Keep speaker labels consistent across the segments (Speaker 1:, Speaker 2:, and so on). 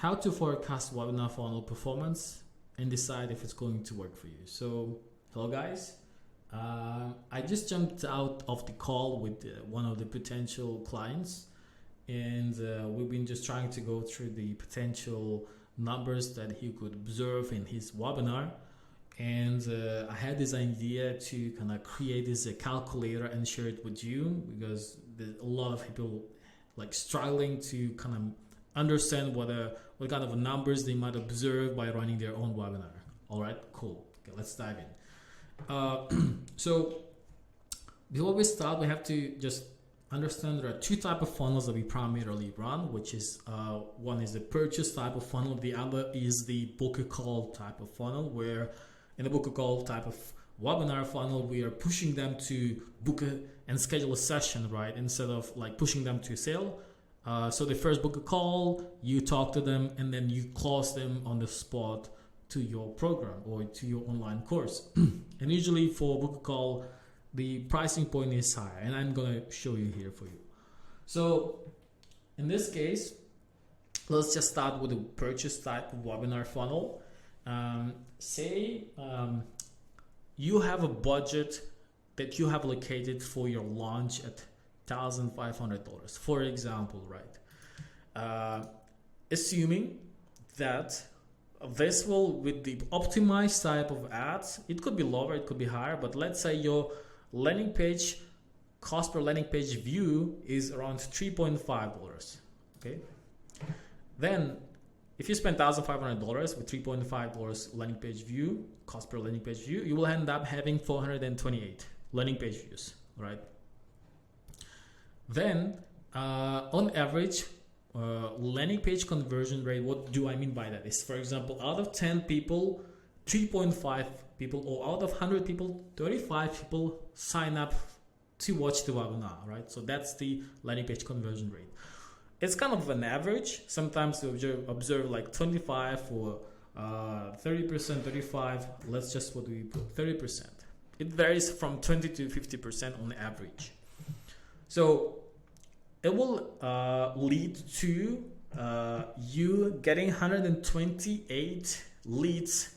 Speaker 1: how to forecast webinar funnel performance and decide if it's going to work for you. So hello guys, I just jumped out of the call with one of the potential clients, and we've been just trying to go through the potential numbers that he could observe in his webinar. And I had this idea to kind of create this calculator and share it with you, because there's a lot of people like struggling to kind of understand what kind of numbers they might observe by running their own webinar. All right, cool. Okay, let's dive in. So before we start, we have to just understand there are two types of funnels that we primarily run, which is one is the purchase type of funnel, the other is the book a call type of funnel, where in the book a call type of webinar funnel, we are pushing them to book and schedule a session, right? Instead of like pushing them to a sale. So they first book a call, you talk to them, and then you close them on the spot to your program or to your online course. And usually for book a call, the pricing point is higher, and I'm gonna show you here for you. So in this case, let's just start with the purchase type of webinar funnel. Say you have a budget that you have allocated for your launch at $1,500, for example, right? Assuming that this will, with the optimized type of ads, it could be lower, it could be higher, but let's say your landing page cost per landing page view is around $3.5. Okay, then if you spend $1,500 with $3.5 landing page view, cost per landing page view, you will end up having 428 landing page views, right? Then on average, landing page conversion rate, what do I mean by that? Is, for example, out of 10 people, 3.5 people, or out of 100 people, 35 people sign up to watch the webinar, right? So that's the landing page conversion rate. It's kind of an average. Sometimes you observe like 25 or 30%, 35. Let's just, what do we put? 30%. It varies from 20 to 50% on average. So it will lead to you getting 128 leads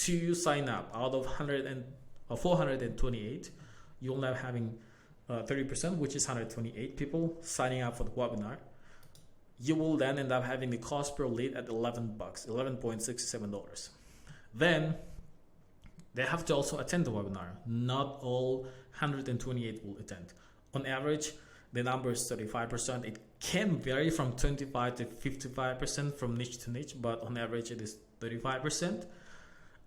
Speaker 1: to sign up. Out of 428, you'll end up having 30%, which is 128 people signing up for the webinar. You will then end up having the cost per lead at $11, $11.67. Then they have to also attend the webinar. Not all 128 will attend. On average, the number is 35%. It can vary from 25 to 55% from niche to niche, but on average it is 35%.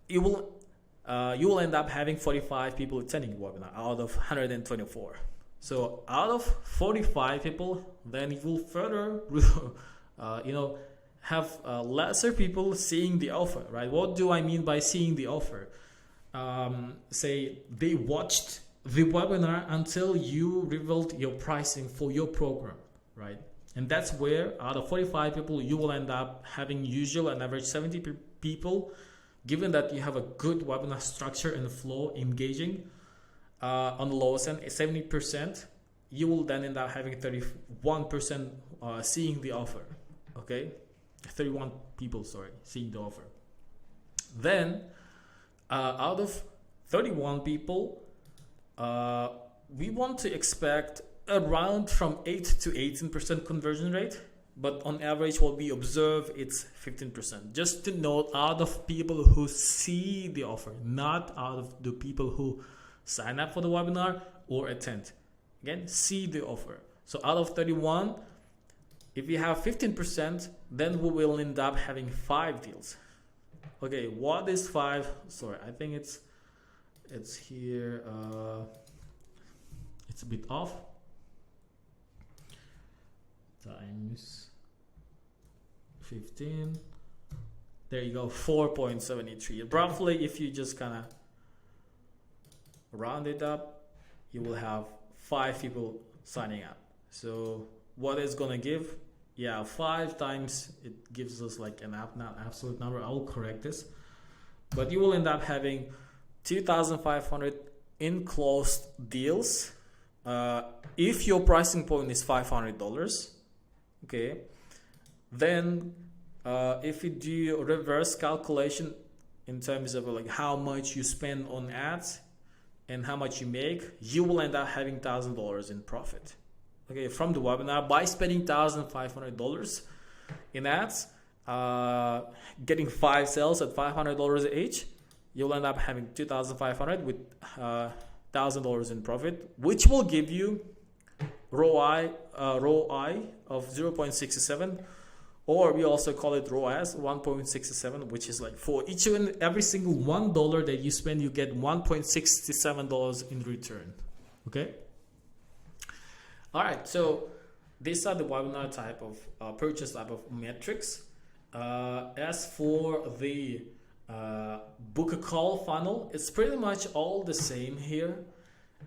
Speaker 1: You will end up having 45 people attending the webinar out of 124. So out of 45 people, then you will further, have lesser people seeing the offer, right? What do I mean by seeing the offer? Say they watched the webinar until you revealed your pricing for your program, right? And that's where out of 45 people, you will end up having usual and average 70 people, given that you have a good webinar structure and flow engaging. On the lowest end, 70%, you will then end up having 31% seeing the offer, okay? 31 people, sorry, seeing the offer. Then, out of 31 people, we want to expect around from 8 to 18% conversion rate, but on average what we observe, it's 15%. Just to note, out of people who see the offer, not out of the people who sign up for the webinar or attend. Again, see the offer. So out of 31, if we have 15%, then we will end up having 5 deals. Okay, what is 5? Sorry, I think it's here. It's a bit off. Times 15. There you go, 4.73. Roughly, if you just kind of round it up, you will have 5 people signing up. So what is gonna give? Yeah, 5 times, it gives us like an not absolute number. I will correct this, but you will end up having 2,500 in closed deals. If your pricing point is $500, okay, then if you do reverse calculation in terms of like how much you spend on ads and how much you make, you will end up having $1,000 in profit. Okay, from the webinar by spending $1,500 in ads, getting 5 sales at $500 each, you'll end up having $2,500 with $1,000 in profit, which will give you ROI of 0.67, or we also call it ROAS 1.67, which is like for each and every single $1 that you spend, you get $1.67 in return. Okay. All right. So these are the webinar type of purchase type of metrics. As for the book a call funnel, it's pretty much all the same here.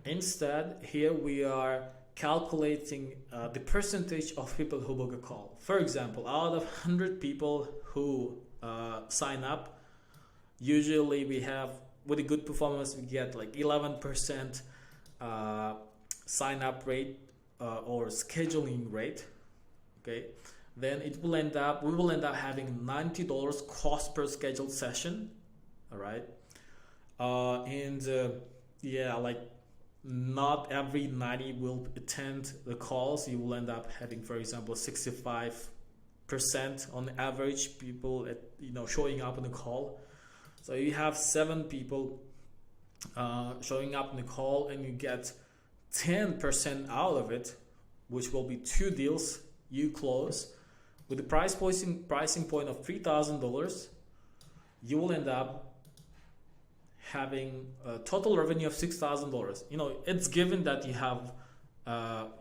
Speaker 1: Instead, here we are calculating the percentage of people who book a call. For example, out of 100 people who sign up, usually we have, with a good performance, we get like 11% sign up rate or scheduling rate. Okay, then we will end up having $90 cost per scheduled session. All right, yeah, like not every 90 will attend the calls. You will end up having, for example, 65% on average people showing up on the call. So you have 7 people showing up in the call, and you get 10% out of it, which will be 2 deals you close. With the pricing point of $3,000, you will end up having a total revenue of $6,000. It's given that you have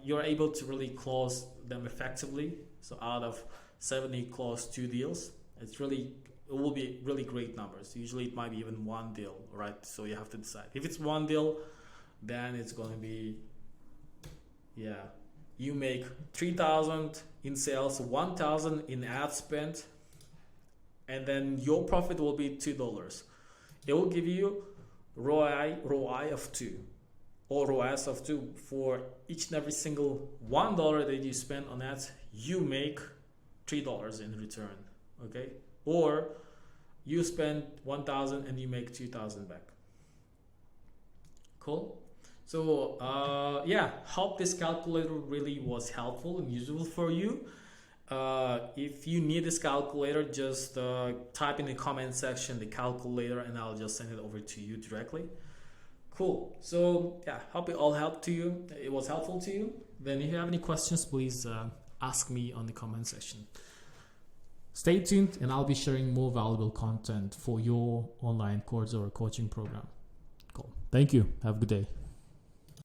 Speaker 1: you're able to really close them effectively. So out of 70, close 2 deals. It will be really great numbers. Usually it might be even 1 deal, right? So you have to decide. If it's 1 deal, then it's going to be, you make 3,000 in sales, 1,000 in ad spend, and then your profit will be $2. It will give you ROI of 2 or ROAS of 2 for each and every single $1 that you spend on ads. You make $3 in return. Okay, or you spend 1,000 and you make 2,000 back. Cool. So hope this calculator really was helpful and useful for you. If you need this calculator, just type in the comment section the calculator, and I'll just send it over to you directly. Cool. So hope it all helped to you. It was helpful to you. Then if you have any questions, please ask me on the comment section. Stay tuned, and I'll be sharing more valuable content for your online course or coaching program. Cool. Thank you. Have a good day.